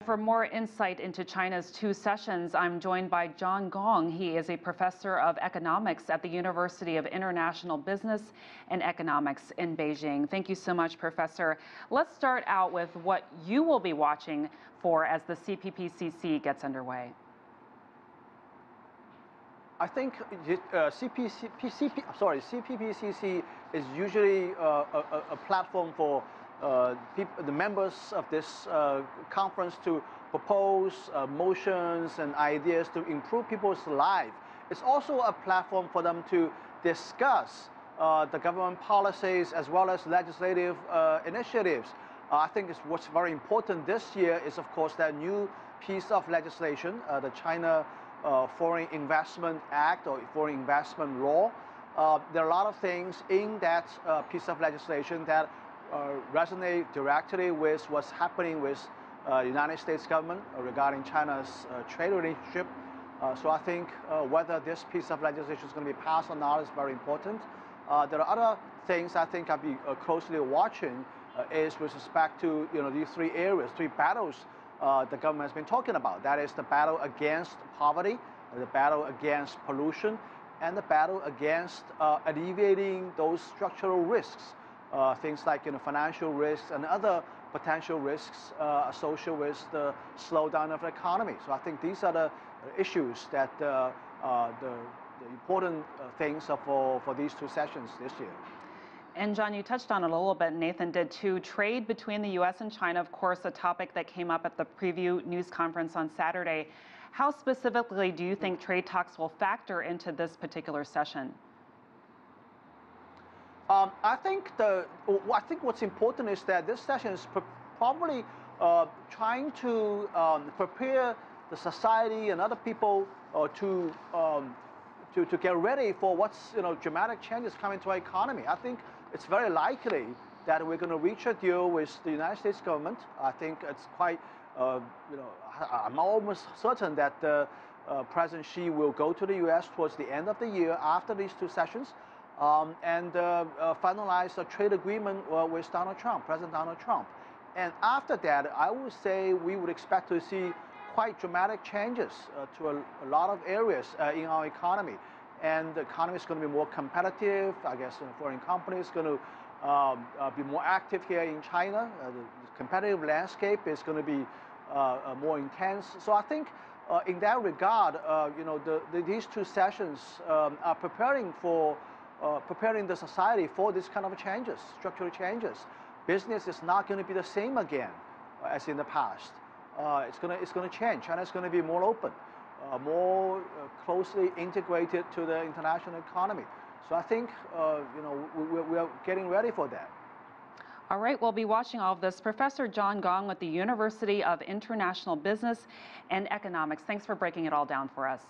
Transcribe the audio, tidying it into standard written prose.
For more insight into China's two sessions, I'm joined by Gong. He is a professor of economics at the University of International Business and Economics in Beijing. Thank you so much, Professor. Let's start out with what you will be watching for as the CPPCC gets underway. I think CPPCC is usually a platform for the members of this conference to propose motions and ideas to improve people's lives. It's also a platform for them to discuss the government policies as well as legislative initiatives. I think what's very important this year is, of course, that new piece of legislation, the China Foreign Investment Act or Foreign Investment Law. There are a lot of things in that piece of legislation that resonate directly with what's happening with the United States government regarding China's trade relationship. So I think whether this piece of legislation is going to be passed or not is very important. There are other things I think I'll be closely watching is with respect to these three areas, three battles the government has been talking about. That is the battle against poverty, the battle against pollution, and the battle against alleviating those structural risks. Things like financial risks and other potential risks associated with the slowdown of the economy. So I think these are the issues that the important things for these two sessions this year. And John, you touched on it a little bit, Nathan did too. Trade between the U.S. and China, of course, a topic that came up at the preview news conference on Saturday. How specifically do you think trade talks will factor into this particular session? I think what's important is that this session is probably trying to prepare the society and other people to get ready for what's dramatic changes coming to our economy. I think it's very likely that we're going to reach a deal with the United States government. I think it's quite I'm almost certain that President Xi will go to the U.S. towards the end of the year after these two sessions. And finalize a trade agreement with President Donald Trump. And after that, I would say we would expect to see quite dramatic changes to a lot of areas in our economy. And the economy is going to be more competitive. I guess foreign companies are going to be more active here in China. The competitive landscape is going to be more intense. So I think in that regard, these two sessions are preparing the society for this kind of changes, structural changes. Business is not going to be the same again as in the past. It's going to change. China is going to be more open, more closely integrated to the international economy. So I think we are getting ready for that. All right, we'll be watching all of this. Professor Gong with the University of International Business and Economics. Thanks for breaking it all down for us.